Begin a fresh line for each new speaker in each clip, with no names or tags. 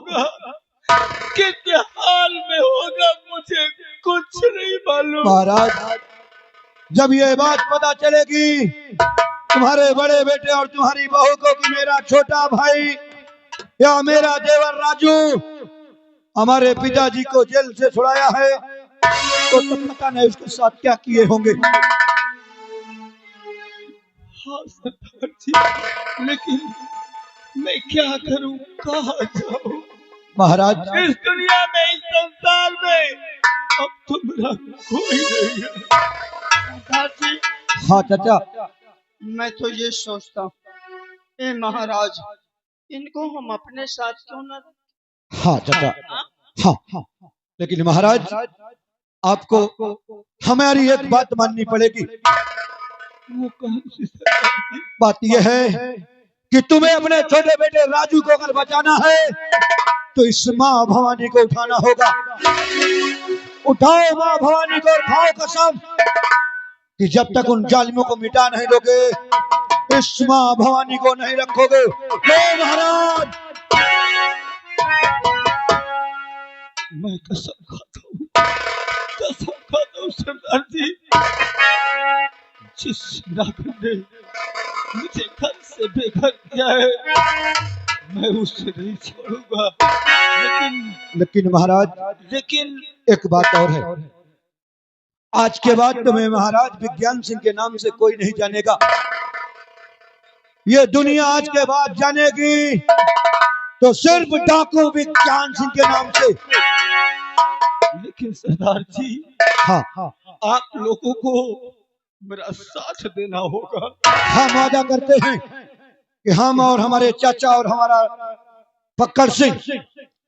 होगा, किस हाल में होगा, मुझे कुछ नहीं मालूम।
महाराज, जब ये बात पता चलेगी तुम्हारे बड़े बेटे और तुम्हारी बहू को कि मेरा छोटा भाई या मेरा देवर राजू हमारे पिताजी को जेल से छुड़ाया है, तो तब पता नहीं उसके साथ क्या किए होंगे।
हाँ सरदार जी, लेकिन मैं क्या करूं, कहाँ जाऊं?
महाराज,
इस दुनिया में, इस संसार में अब तो मेरा कोई नहीं है।
सरदार जी,
हाँ चाचा,
मैं तो ये सोचता हूँ, ए महाराज, इनको हम अपने साथ क्यों न।
हाँ चाचा, हाँ हाँ, लेकिन महाराज आपको हमारी एक बात माननी पड़ेगी।
वो कौन सी सरदार जी?
बात यह है कि तुम्हें अपने छोटे बेटे राजू को अगर बचाना है तो इस माँ भवानी को उठाना होगा। उठाओ माँ भवानी को और खाओ कसम कि जब तक उन जालिमों को मिटा नहीं दोगे, इस माँ भवानी को नहीं रखोगे। महाराज,
मैं कसम खाता हूँ, कसम खाता हूँ सरदार जी, जिस राघव ने मुझे घर से बेघर किया है, मैं उसे नहीं छोड़ूंगा।
लेकिन महाराज,
लेकिन
एक बात और है, आज के बाद तुम्हें महाराज विज्ञान सिंह के नाम से कोई नहीं जानेगा। ये दुनिया आज के बाद जानेगी तो सिर्फ डाकू विज्ञान सिंह के नाम से।
लेकिन सरदार जी,
हाँ हाँ,
आप लोगों को मेरा साथ देना होगा।
हम वादा करते हैं कि हम और हमारे चाचा और हमारा फक्कड़ सिंह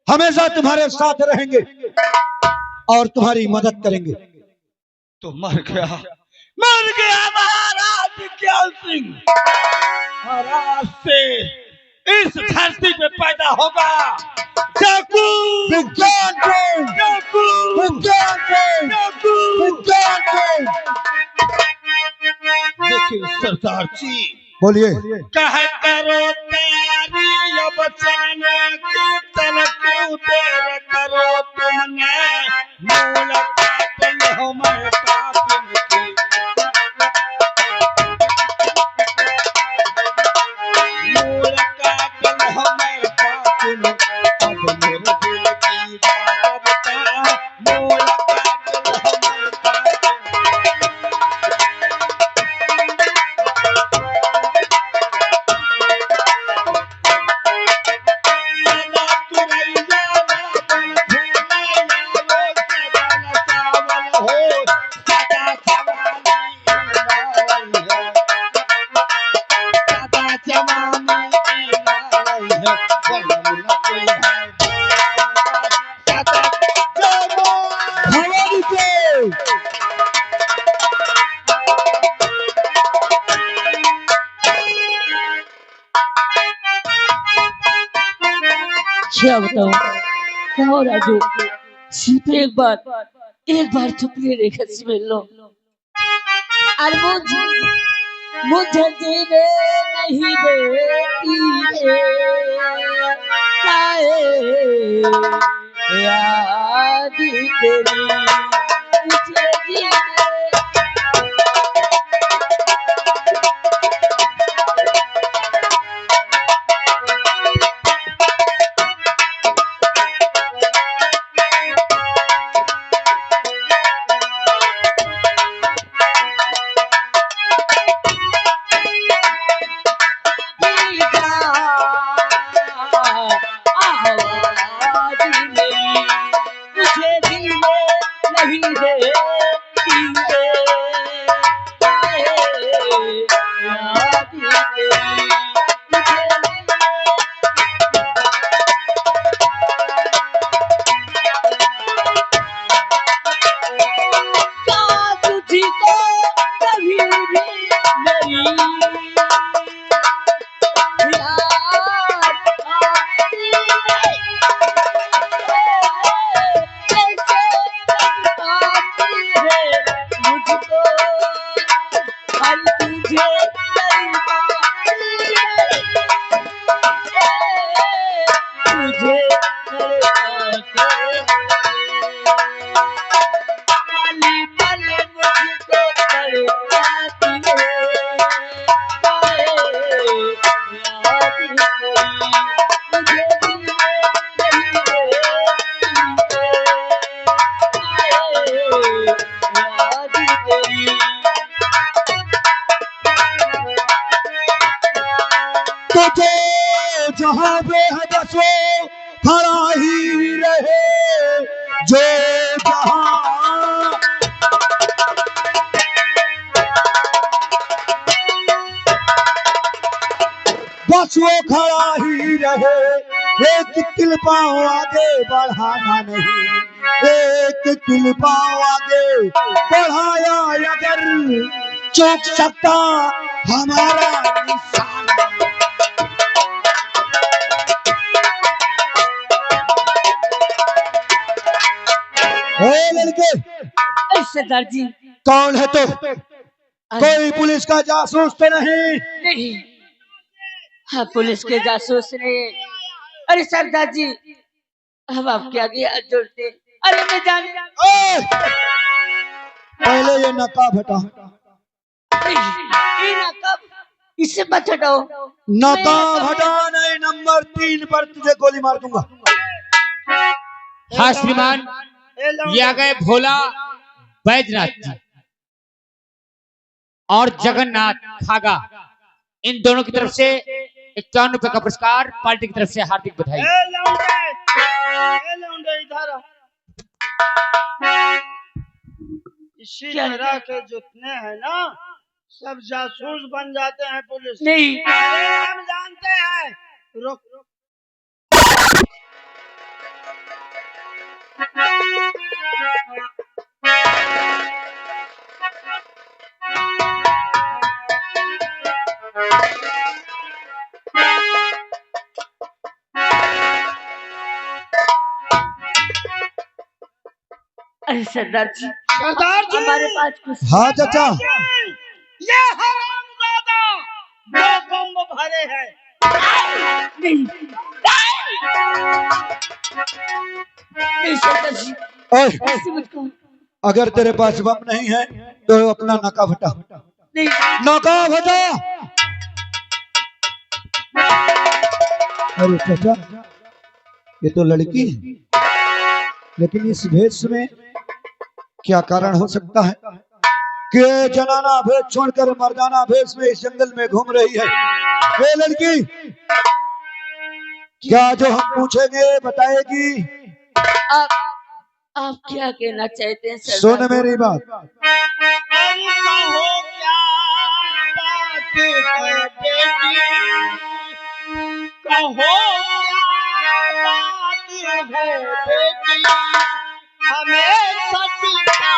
हमेशा तुम्हारे साथ रहेंगे और तुम्हारी मदद करेंगे।
तो मर गया महाराज विज्ञान सिंह। महाराज से इस धरती पे पैदा होगा डाकू
विज्ञान सिंह,
डाकू
विज्ञान सिंह,
डाकू।
विज्ञान सिंह।
लेकिन सरदार जी,
बोलिए।
कह करो तैयारी अब चलने की, तलक देर करो तुमने, मुलाकात हो मैं पापिन की। मुलाकात हो मैं पापिन, अब मेरे दिल की बात बता, मुलाकात हो मैं पापिन।
क्या बताऊं, कहो राजू, सिर्फ एक बार चुपके रेखा सुन लो। और मुझे जीने नहीं देती है याद तेरी, मुझे जीने। मुझे जीने नहीं दे, याद तेरी।
तुझे जहाँ बेहद सो खड़ा ही रहे, जो जहाँ बस वो खड़ा ही रहे, एक तिल पाँव आगे बढ़ाना नहीं, एक तिल पाँव आगे बढ़ाया अगर चूक सकता हमारा निशान। लड़के
सरदार जी
कौन है तो? कोई पुलिस का जासूस तो नहीं?
नहीं, हाँ पुलिस के जासूस ने। अरे सरदार जी हम आपके आगे हाथ जोड़ते। अरे मैं जान
पहले ये नकाब हटा।
ये नकाब इसे मत हटाओ।
नकाब हटा नहीं, नंबर 3 पर तुझे गोली मार दूंगा।
हाँ श्रीमान, ये आ गए भोला बैजनाथ जी और जगन्नाथ खागा। इन दोनों की तरफ से 51 रुपए का पुरस्कार, पार्टी की तरफ से हार्दिक बधाई।
इधर इसी तरह के जितने हैं ना सब जासूस बन जाते हैं पुलिस।
नहीं
हम जानते हैं। रुक
अरे सरदार जी
हमारे
पास कुछ
हाँ चाचा,
ये हरामजादा दो बम भरे हैं।
नहीं नहीं सरदार जी
ओए,
ऐसे मत कहो।
अगर तेरे पास बम नहीं है तो अपना नकाब हटा।
नहीं
नकाब हटा। अरे चाचा, ये तो लड़की है, लेकिन इस भेष में क्या कारण हो सकता है कि जनाना भेष छोड़कर मर्दाना भेष में इस जंगल में घूम रही है? ये लड़की क्या जो हम पूछेंगे बताएगी?
आप क्या कहना चाहते हैं सरदार?
सुन मेरी बात।
अरे कहो क्या बात है बेटी, कहो क्या बात है बेटी, हमें सच का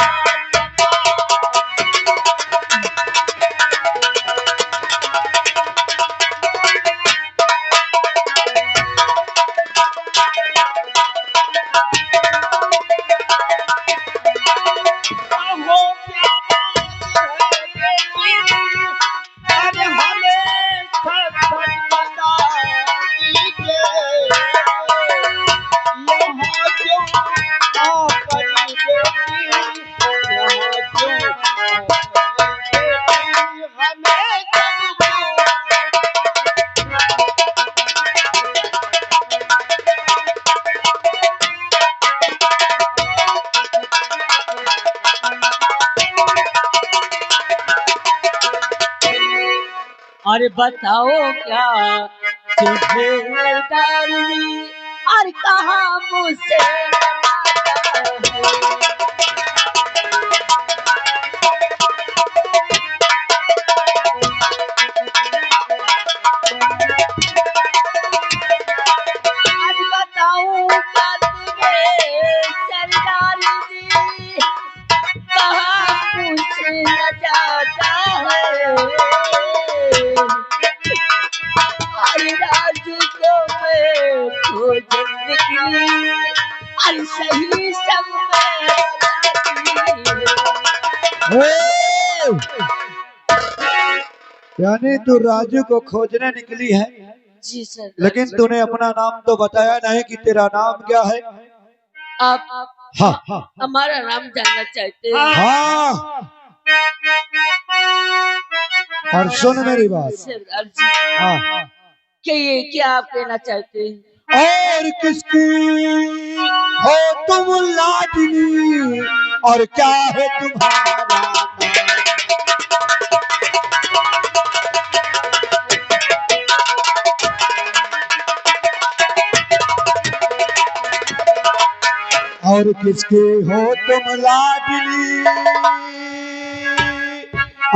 अरे बताओ क्या तुझे डाली और कहाँ मुझसे आज बताऊं क्या तुम्हें सरदार जी, कहाँ मुझसे न जाता है। राजू को मैं खोज निकली और सही सब
यानी तू राजू को खोजने निकली है?
जी सर।
लेकिन तूने अपना नाम तो बताया नहीं कि तेरा नाम क्या है?
आप
हाँ
हमारा नाम जानना चाहते हैं?
हाँ, और सुन मेरी बात।
सरदार जी
हाँ,
कहिए क्या आप कहना चाहते हैं?
और किसकी हो तुम लाडली, और क्या है तुम्हारा नाम? और किसके हो तुम लाडली,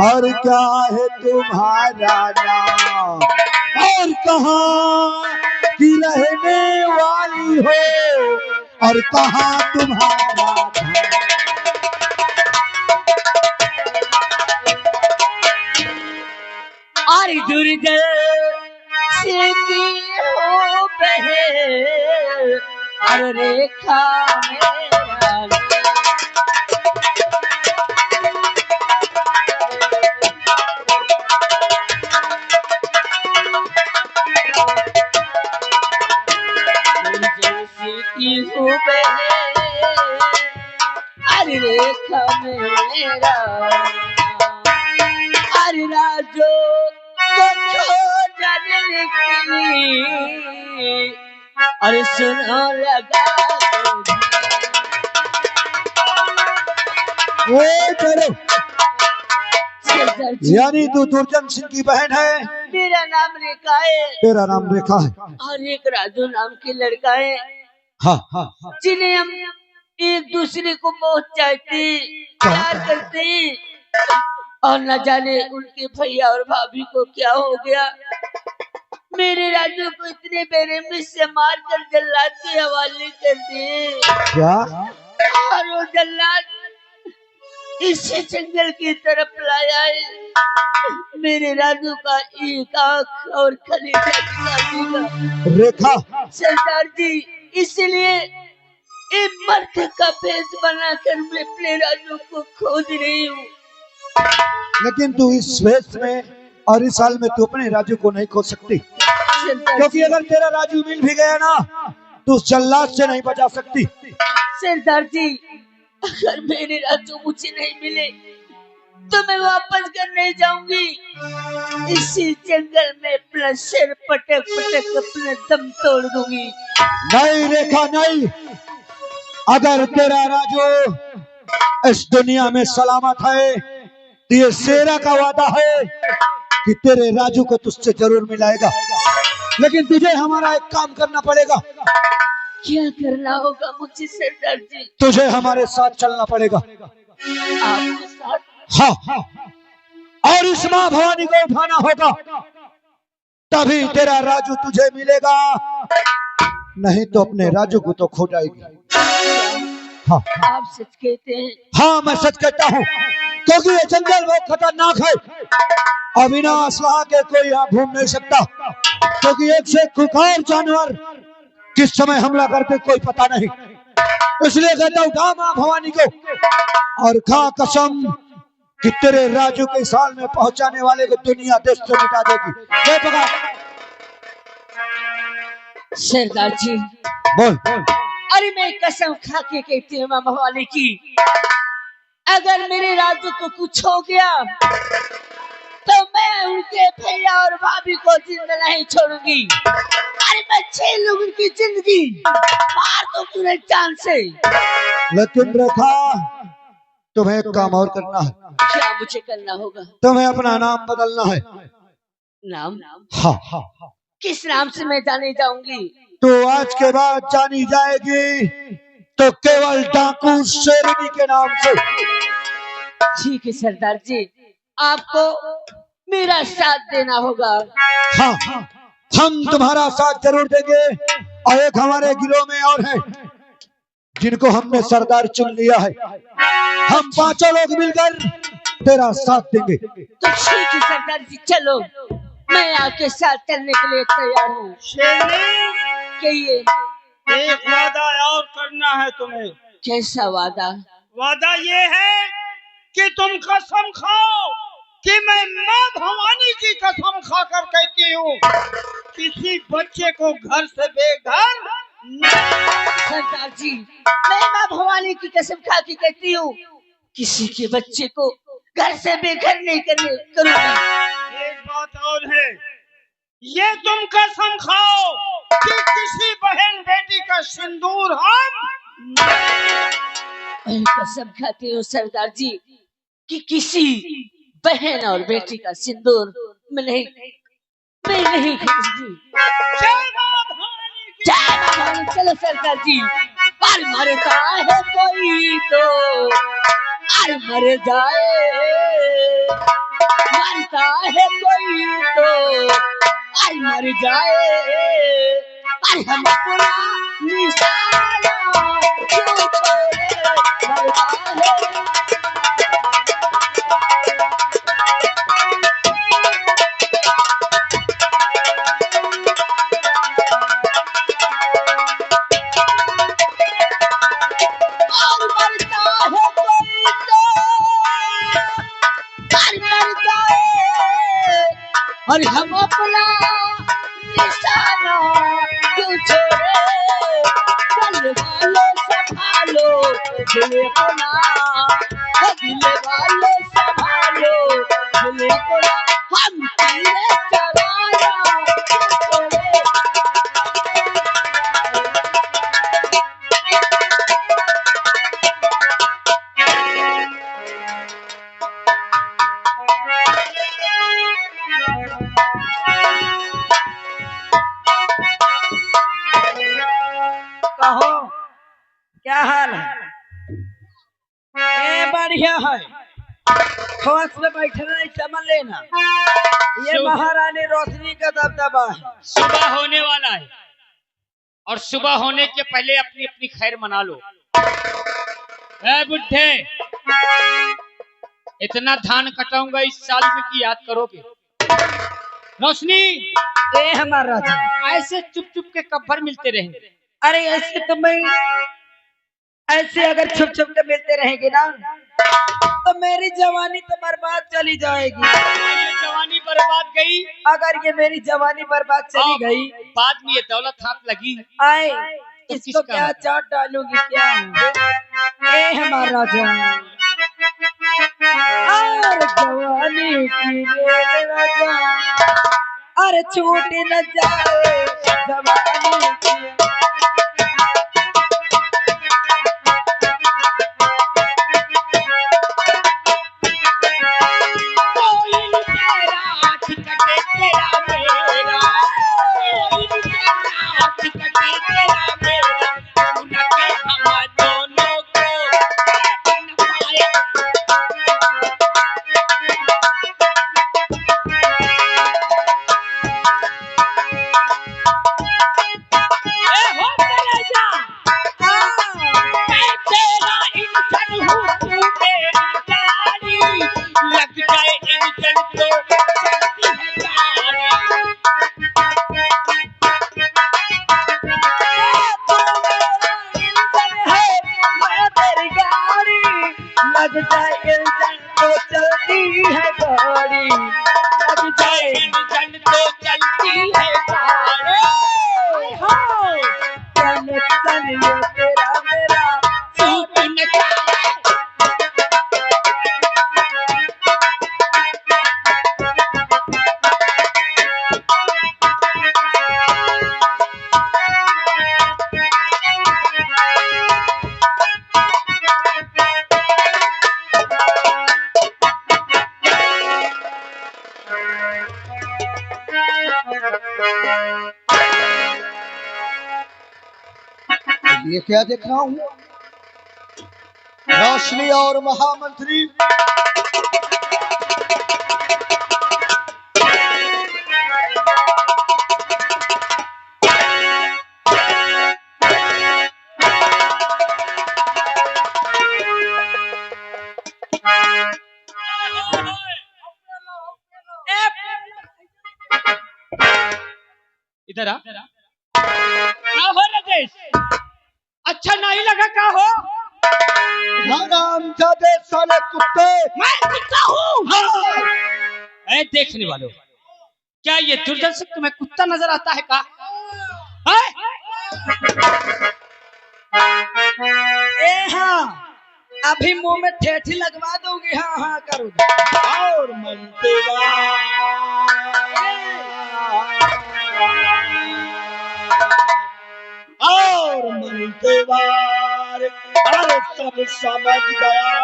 और क्या है तुम्हारा नाम? और कहाँ की रहने वाली हो, और कहाँ तुम्हारा धाम?
और दुर्जय से की हो बहे, और रेखा मेरा की हो बहे, अरे रेखा मेरा अरे राजो को छोड़ने की, अरे सुनो लगा
ए करो, यानी तू दुर्जन सिंह की बहन है?
मेरा नाम रेखा है।
तेरा नाम रेखा है?
और एक राजू नाम के लड़का है।
हाँ हाँ हाँ।
जिन्हें हम एक दूसरे को बहुत चाहते, प्यार करते, और न जाने उनके भैया और भाभी को क्या हो गया। मेरे राजू को इतने बेरहमी से मार कर जल्लाद के हवाले कर दिए।
क्या?
और वो जल्लाद इसी जंगल की तरफ लाया है। मेरे राजू का एक आंख और कलेजा
रेखा।
सरदार जी, इसलिए एक मर्द का भेष बनाकर मैं अपने राजू को खोज रही हूँ।
लेकिन तू इस भेष में और इस साल में तू अपने राजू को नहीं खोज सकती, क्योंकि अगर तेरा राजू मिल भी गया ना तो उस जल्लाद से नहीं बचा सकती।
सरदार जी, अगर मेरे राजू मुझे नहीं मिले तो मैं वापस घर नहीं जाऊंगी। इसी जंगल में अपना सिर पटक पटक अपना दम तोड़ दूंगी।
नहीं रेखा नहीं, अगर तेरा राजू इस दुनिया में सलामत है तो ये शेरा का वादा है कि तेरे राजू को तुझसे जरूर मिलाएगा। लेकिन तुझे हमारा एक काम करना पड़ेगा।
क्या करना होगा मुझे सरदार जी?
तुझे हमारे साथ चलना पड़ेगा।
आपके साथ?
हाँ हाँ, और इस माँ भवानी को उठाना होगा, तभी तेरा राजू तुझे मिलेगा, नहीं तो अपने राजू को तो खो जाएगी। हाँ
आप सच कहते हैं?
हाँ मैं सच कहता हूँ, क्योंकि ये जंगल बहुत खतरनाक है और बिना असलहा के कोई यहाँ घूम नहीं सकता, क्योंकि एक से खुखार जानवर किस समय हमला करते कोई पता नहीं। इसलिए कहता हूँ उठा माँ भवानी को और खा कसम कि तेरे राजू के साल में पहुंचाने वाले को दुनिया देश से मिटा देगी। जय भगवान।
सरदार जी
बोल।
अरे मैं कसम खा के कहती हूँ माँ भवानी की, अगर मेरे राजू को कुछ हो गया तो मैं उनके भैया और भाभी को जिंदा नहीं छोड़ूंगी। अरे मैं 6 लोगों की जिंदगी मार दूं तुझे जान से।
लेकिन रेखा तुम्हें एक काम और करना है।
क्या मुझे करना होगा?
तुम्हें अपना नाम बदलना है।
नाम?
हाँ हाँ।
किस नाम से मैं जानी जाऊंगी?
तो आज के बाद जानी जाएगी तो केवल डाकू शेरनी के नाम से।
ठीक है सरदार जी, आपको मेरा साथ देना होगा।
हाँ, हम तुम्हारा साथ जरूर देंगे। और एक हमारे गिरोह में और है जिनको हमने सरदार चुन लिया है। हम 5 लोग मिलकर तेरा साथ देंगे।
तो ठीक है सरदार जी, चलो मैं आपके साथ चलने के लिए तैयार हूँ। कहिए।
एक वादा और करना है तुम्हें।
कैसा वादा?
वादा ये है कि तुम कसम खाओ कि मैं माँ भवानी की कसम खाकर कहती हूँ, किसी बच्चे को घर से बेघर
सरदार जी, मैं माँ भवानी की कसम खा के कहती हूँ, किसी के बच्चे को घर से बेघर नहीं करने करूँगी।
एक बात और है, ये तुम कसम खाओ कि किसी बहन बेटी का सिंदूर हम
मैं कसम खाती हूँ सरदार जी कि किसी बहन और बेटी का सिंदूर मैं नहीं खरीदूंगी।
जय मां भवानी की।
जय मां भवानी। चलो सरदार जी। और मरता है कोई तो और मर जाए, मरता है कोई तो और मर जाए, और हम अपना निशाना क्यों छोड़े, मरता है। और हम अपना निशाना क्यों छोड़े, दिल वालों संभालो दिल अपना, दिल वालों संभालो दिल अपना, हम तेरे चलाना क्यों छोड़े।
कहो क्या हाल है? ए बढ़िया है। खोस में बैठे नहीं समझ लेना, ये महारानी रोशनी का दबदबा है।
सुबह होने वाला है और सुबह होने के पहले अपनी अपनी खैर मना लो। ए बुढ़े, इतना धान कटाऊंगा इस साल में कि याद करोगे। रोशनी,
ए हमारा राजा,
ऐसे चुप चुप के कब्बर मिलते रहेंगे।
अरे ऐसे तो मैं, ऐसे अगर छुप छुप के मिलते रहेंगे ना तो मेरी जवानी तो बर्बाद चली जाएगी।
ये जवानी बर्बाद गई,
अगर ये मेरी जवानी बर्बाद चली गई,
बाद में ये दौलत हाथ लगी
आए
तो
इसको
किसका
क्या
है?
चाट डालूंगी क्या? ए हमारा राजा, और जवानी की रेल राजा, अरे छूट न जाए जवानी की। लग जाए इंजन तो चलती है गाड़ी, लग जाए
इंजन तो चलती है गाड़ी।
कनेक्शन ये तेरा मेरा
सूट न जाए।
ये क्या देख रहा हूँ? रोशनी और महामंत्री
इधर आ। क्या हो राजेश? अच्छा नहीं लगा क्या हो?
हरामजादे साले कुत्ते!
मैं कुत्ता हूँ। ऐ देखने वालों, क्या ये दुर्जन से तुम्हें कुत्ता नजर आता है का?
ए हाँ, अभी मुंह में ठेठी लगवा दोगी। हाँ हाँ करोगे।
और मनतेवा देवार अरे सब समझ गया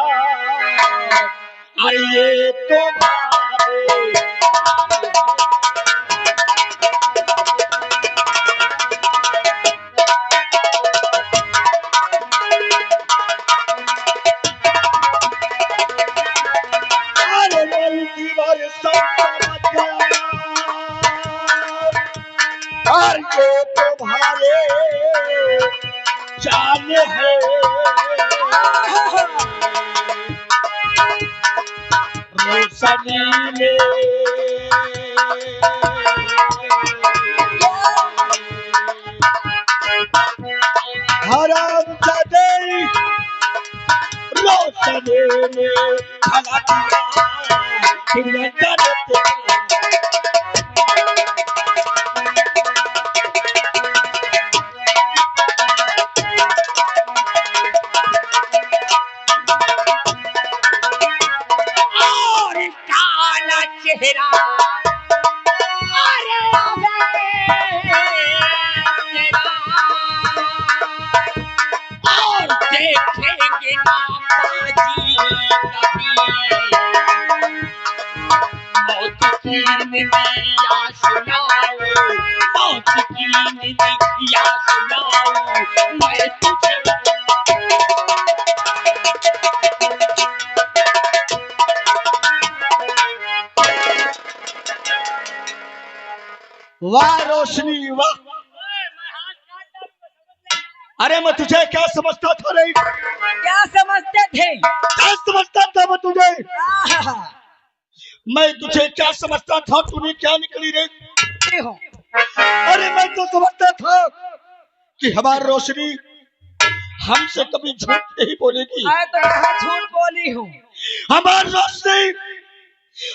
अरे ये तो भारे अरे मेरी दीवार सब समझ गया और ये तो भारे चाल है रोशनी में हराम जादे रोशनी में भला दिया करते
चेहरा अरे और देखेंगे ना पाजी कभी मौत की निदिया सुनाओ मौत की निदिया सुनाओ मैं तुझे
वाह रोशनी वाह अरे मैं तुझे क्या समझता था रे
क्या समझते थे?
क्या समझता था मैं तुझे
आहा,
मैं तुझे क्या समझता था तूने क्या निकली रे
ये हो।
अरे मैं तो समझता था कि हमारी रोशनी हमसे कभी झूठ नहीं बोलेगी
मैं तो कहाँ झूठ बोली हूँ।
हमारी रोशनी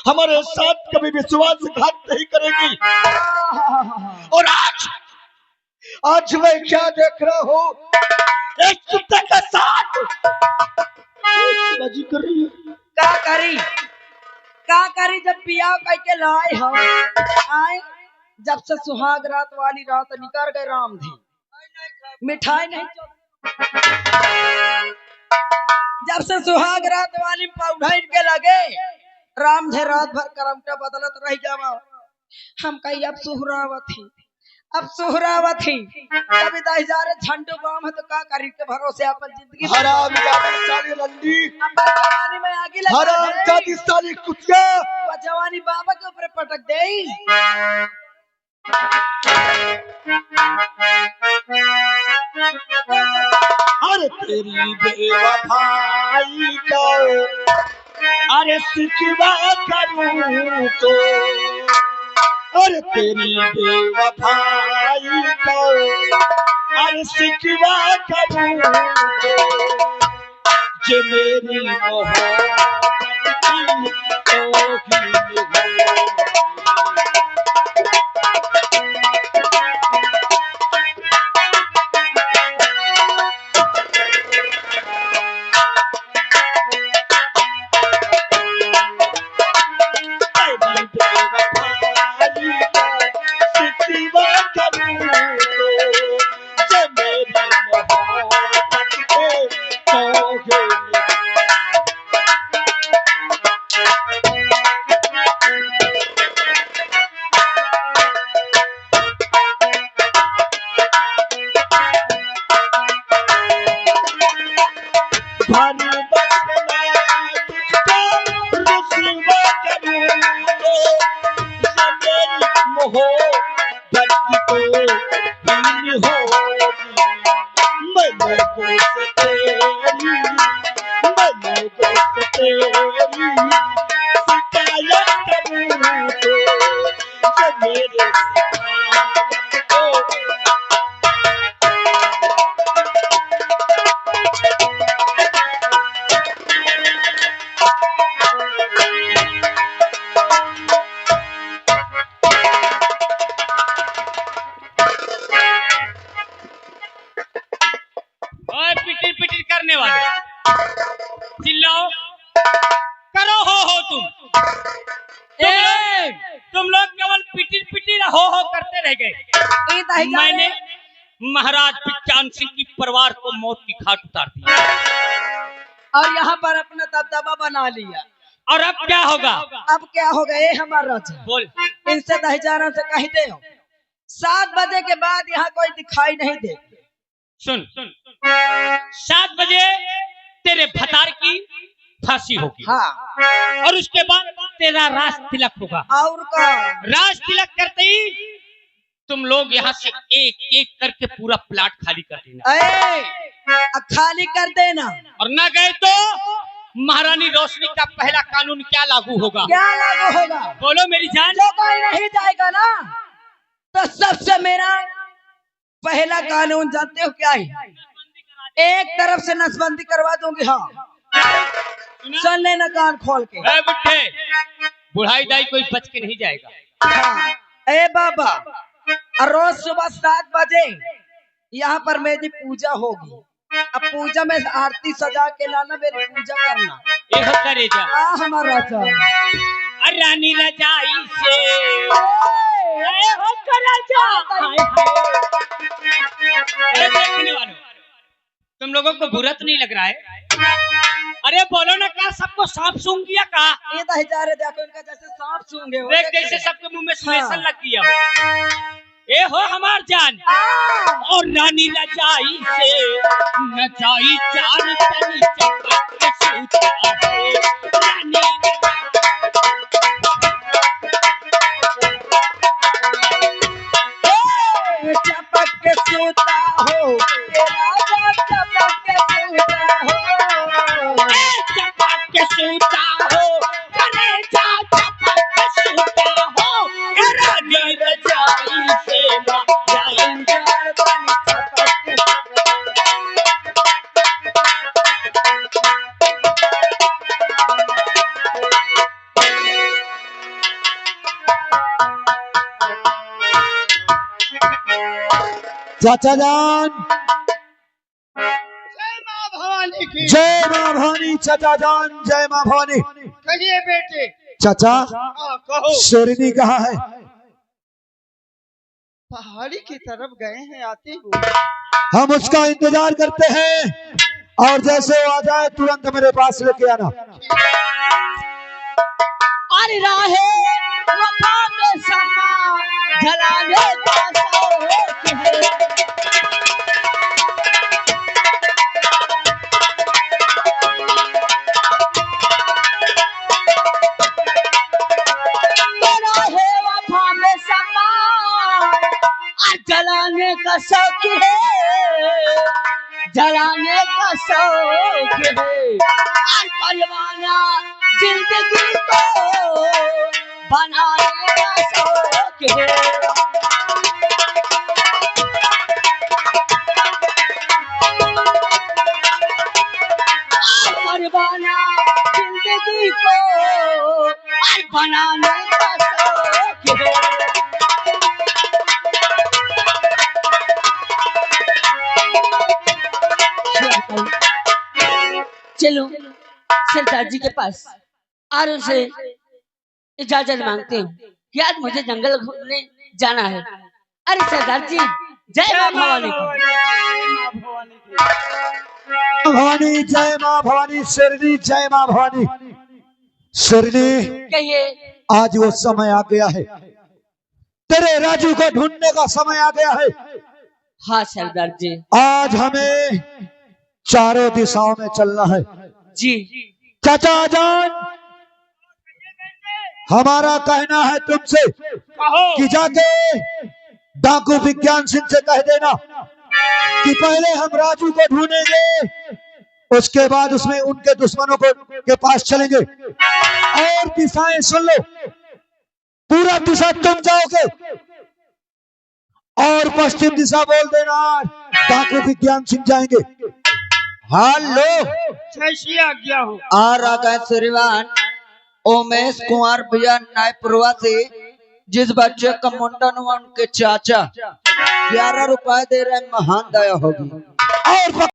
हमारे साथ कभी विश्वासघात नहीं करेगी और आज मैं क्या देख रहा हूँ एक कुत्ते के साथ बाजी कर रही है
का करी जब पिया कह के लाए हम आए जब से सुहाग रात वाली रात निकल गए राम धी मिठाई नहीं जब से सुहाग रात वाली पौधर के लगे राम थे रात भर करमटा बदलत रह जावा हम कही अब सुहरावत ही कभी 10,000 झंडू बाम है तो का करी के भरोसे अपन जिंदगी
हराम जाती साली रंडी
अपन जवानी में आगे लगा
हराम जाती साली कुतिया
वो जवानी बाबा के ऊपर पटक दे
अरे तेरी बेवफाई का अरे सिकवा करूं तो अरे तेरी बेवफाई का अरे सिकवा करूं तो जे मेरी मोहब्बत की तौहीन हो
तुम लोग केवल पिटिर पिटिर हो करते रह गए। महाराज विज्ञान सिंह की परिवार को मौत की घाट उतार दिया
और यहाँ पर अपना दबदबा बना लिया।
और अब क्या होगा?
अब क्या होगा? ये हमारा राजा
बोल।
इनसे दहजाना से कह दे 7 बजे के बाद यहाँ कोई दिखाई नहीं दे।
सुन 7 बजे तेरे भतार की फांसी होगी।
हाँ।
और उसके बाद तेरा राज तिलक होगा।
और का
राज तिलक करते ही तुम लोग यहाँ से एक एक करके पूरा प्लाट खाली कर देना।
खाली कर देना।
और ना गए तो महारानी रोशनी का पहला कानून क्या लागू होगा?
क्या लागू होगा?
बोलो मेरी जान।
जो कोई नहीं जाएगा ना तो सबसे मेरा पहला कानून जानते हो क्या है? एक तरफ से नसबंदी करवा दूंगी। हाँ सुन लेना कान खोल के।
बुढ़े बुढ़ाई दाई कोई बच के नहीं जाएगा।
हाँ। ए बाबा रोज सुबह 7 बजे यहाँ पर मेरी पूजा होगी। अब पूजा में आरती सजा के लाना, मेरी पूजा करना।
ये होता रेजा।
हमारा राजा
रानी रजाई से देखने वालों, तुम लोगों को बुरा तो नहीं लग रहा है? अरे बोलो ना, क्या सबको सांप सूंघ गया? कहा
ये तो हजारे देखो इनका जैसे सांप सूंघे हो।
देख जैसे सबके मुंह में स्पेशल लग गया हो। ए हो हमार जान। और रानी रजाई से नचाई 4 तनी चपक के सूता हो। रानी
चपक के सूता हो, राजा चपक के सूता हो।
चपक के सूता हो, कलेजा चपक के सूता हो। रानी रजाई से
चाचा जान,
जय माँ भवानी की।
जय माँ भवानी। चाचा जान, जय माँ भवानी।
कहिए बेटे।
चाचा
हाँ कहो।
शेरनी कहाँ है?
पहाड़ी की तरफ गए हैं, आते हुए।
हम उसका इंतजार करते हैं और जैसे वो आ जाए तुरंत मेरे पास लेके आना।
अरे राहे वफा में समा जलाने का शौक है। राहे वफा में समा जलाने का शौक है, जलाने का शौक है। परवाना जिंदगी को बनाने का शौक है। परवाना जिंदगी को बनाने का शौक है। चलो सरदार जी के पास और उनसे इजाजत मांगते हूँ कि आज मुझे जंगल घूमने जाना है। अरे सरदार जी, जय माँ भवानी।
भवानी जय माँ भवानी। शेरनी जय माँ भवानी। शेरनी
कहिए।
आज वो समय आ गया है, तेरे राजू को ढूंढने का समय आ गया है।
हाँ सरदार जी।
आज हमें चारों दिशाओं में चलना है।
जी
चाचा जान, हमारा कहना है तुमसे कि जाके डाकू विज्ञान सिंह से कह देना कि पहले हम राजू को ढूंढेंगे, उसके बाद उसमें उनके दुश्मनों के पास चलेंगे। और दिशाएं सुन लो, पूरा दिशा तुम जाओगे और पश्चिम दिशा बोल देना डाकू विज्ञान सिंह जाएंगे।
हेलो, कैसी आज्ञा हो?
आ रहा है श्रीमान उमेश कुमार भैया नायपुरवा से, जिस बच्चे का मुंडन हुआ उनके चाचा 11 रुपए दे रहे, महान दया होगी।
और